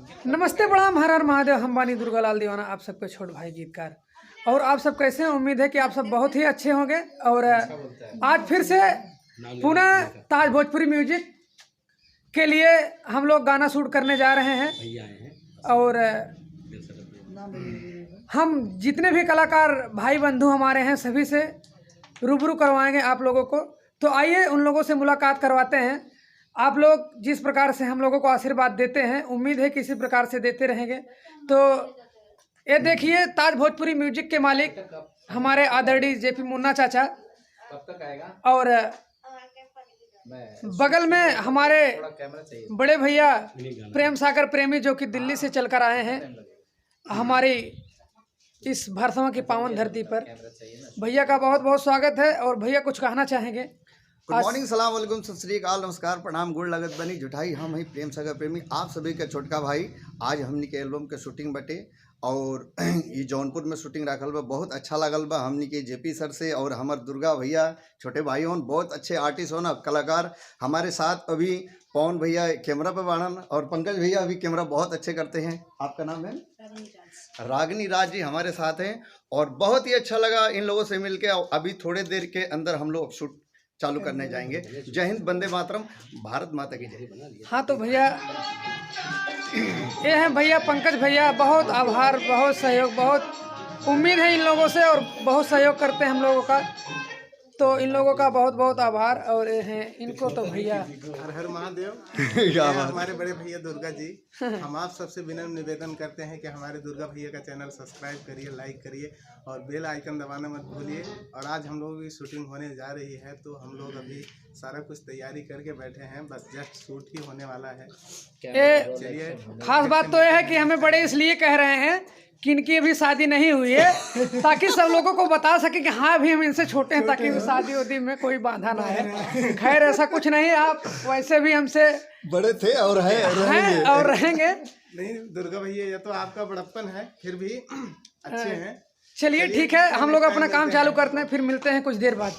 नमस्ते प्रणाम, हर हर महादेव। हम बानी दुर्गालाल दीवाना, आप सबके छोट भाई गीतकार। और आप सब कैसे हैं? उम्मीद है कि आप सब बहुत ही अच्छे होंगे। और आज फिर से पुनः ताज भोजपुरी म्यूजिक के लिए हम लोग गाना शूट करने जा रहे हैं। और हम जितने भी कलाकार भाई बंधु हमारे हैं सभी से रूबरू करवाएंगे आप लोगों को। तो आइए उन लोगों से मुलाकात करवाते हैं। आप लोग जिस प्रकार से हम लोगों को आशीर्वाद देते हैं, उम्मीद है कि इसी प्रकार से देते रहेंगे। तो ये देखिए, ताज भोजपुरी म्यूजिक के मालिक हमारे आदरणीय जेपी मुन्ना चाचा, कब तक आएगा? और बगल में हमारे बड़े भैया प्रेम सागर प्रेमी, जो कि दिल्ली से चलकर आए हैं हमारी इस भरसवा की पावन धरती पर। भैया का बहुत बहुत स्वागत है। और भैया कुछ कहना चाहेंगे? गुड मॉर्निंग, सलाम वालेकुम, सत श्री अकाल, नमस्कार, प्रणाम, गुड़ लगत बनी जुठाई। हम ही प्रेम सागर प्रेमी, आप सभी का छोटका भाई। आज हमनी के एल्बम के शूटिंग बटे और ये जौनपुर में शूटिंग रखल बा। बहुत अच्छा लगल बा हमनी के जेपी सर से। और हमार दुर्गा भैया छोटे भाई होन, बहुत अच्छे आर्टिस्ट होन, कलाकार। हमारे साथ अभी पवन भैया कैमरा पे बाड़न और पंकज भैया अभी कैमरा बहुत अच्छे करते हैं। आपका नाम है? रागिनी राज जी हमारे साथ हैं। और बहुत ही अच्छा लगा इन लोगों से मिलके। अभी थोड़े देर के अंदर हम लोग शूट चालू करने जाएंगे। जय हिंद, वंदे मातरम, भारत माता की जय। हाँ, तो भैया ये हैं भैया पंकज भैया, बहुत आभार, बहुत सहयोग, बहुत उम्मीद है इन लोगों से और बहुत सहयोग करते हैं हम लोगों का। तो इन लोगों का बहुत बहुत आभार। और ये हैं इनको तो भैया हर हर महादेव। हमारे बड़े भैया दुर्गा जी, हम आप सबसे विनम्र निवेदन करते हैं कि हमारे दुर्गा भैया का चैनल सब्सक्राइब करिए, लाइक करिए और बेल आइकन दबाना मत भूलिए। और आज हम लोगों की शूटिंग होने जा रही है, तो हम लोग अभी सारा कुछ तैयारी करके बैठे हैं, बस जस्ट शूट ही होने वाला है। ये खास बात तो यह है कि हमें बड़े इसलिए कह रहे हैं कि इनकी अभी शादी नहीं हुई है, ताकि सब लोगों को बता सके कि हाँ अभी हम इनसे छोटे हैं, ताकि शादी उदी में कोई बाधा ना है। खैर ऐसा कुछ नहीं, आप वैसे भी हमसे बड़े थे और हैं और रहेंगे। नहीं दुर्गा भैया, ये तो आपका बड़प्पन है, फिर भी अच्छे हैं। चलिए ठीक है, हम लोग अपना काम चालू करते हैं, फिर मिलते हैं कुछ देर बाद।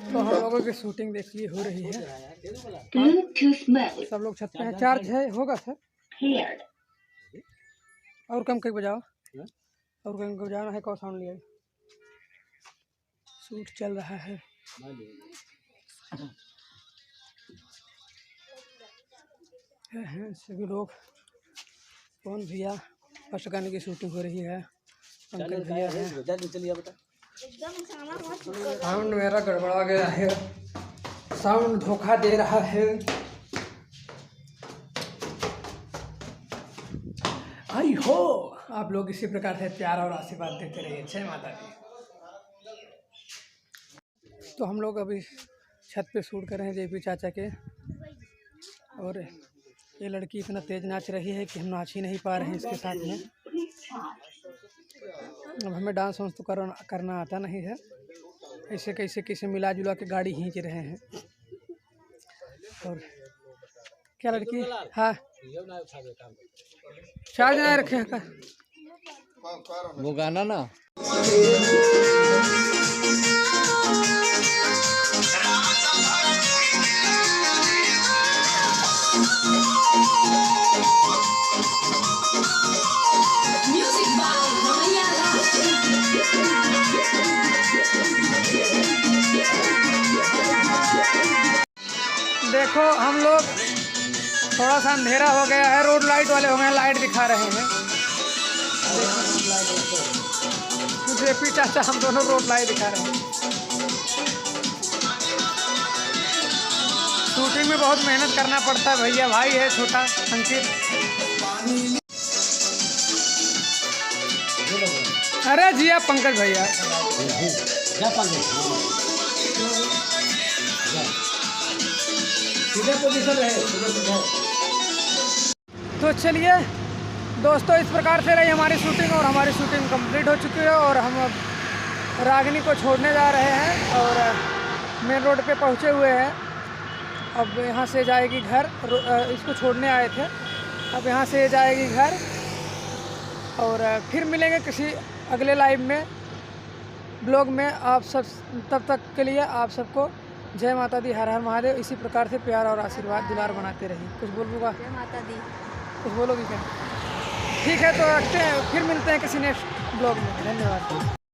तो हम लोगों की शूटिंग देखिए हो रही है। सब लोग छत पे हैं। चार्ज है होगा सर? और कम कहीं बजाओ, और कहीं बजाना है। कौन साउंड लिया? शूट चल रहा है। हैं सभी लोग। कौन भैया? फर्स्ट गाने की शूटिंग हो रही है। पंकज भैया है। साउंड मेरा गड़बड़ा गया है, साउंड धोखा दे रहा है। आई हो आप लोग इसी प्रकार से प्यार और आशीर्वाद देते रहिए। जय माता दी। तो हम लोग अभी छत पे शूट कर रहे हैं जेपी चाचा के। और ये लड़की इतना तेज नाच रही है कि हम नाच ही नहीं पा रहे हैं इसके साथ में। अब हमें डांस वांस तो करना आता नहीं है। ऐसे कैसे कैसे मिला जुला के गाड़ी खींच रहे हैं। और क्या लड़की? हाँ, चार्ज नहीं रखे हैं का? वो गाना ना देखो, हम लोग थोड़ा सा अंधेरा हो गया है, रोड लाइट वाले हो गए, लाइट दिखा रहे हैं। जेपी चाचा हम दोनों रोड लाइट दिखा रहे हैं। शूटिंग में बहुत मेहनत करना पड़ता है भैया। भाई है छोटा अंकित। अरे जी आप पंकज भैया। तो चलिए दोस्तों, इस प्रकार से रही हमारी शूटिंग। और हमारी शूटिंग कंप्लीट हो चुकी है और हम अब रागिनी को छोड़ने जा रहे हैं और मेन रोड पे पहुँचे हुए हैं। अब यहाँ से जाएगी घर। इसको छोड़ने आए थे, अब यहाँ से जाएगी घर। और फिर मिलेंगे किसी अगले लाइव में, ब्लॉग में। आप सब तब तक के लिए आप सबको जय माता दी, हर हर महादेव। इसी प्रकार से प्यार और आशीर्वाद दुलार बनाते रहिए। कुछ बोलूँगा? जय माता दी। कुछ बोलोगे क्या? ठीक है, तो रखते हैं, फिर मिलते हैं किसी नेक्स्ट ब्लॉग में। धन्यवाद।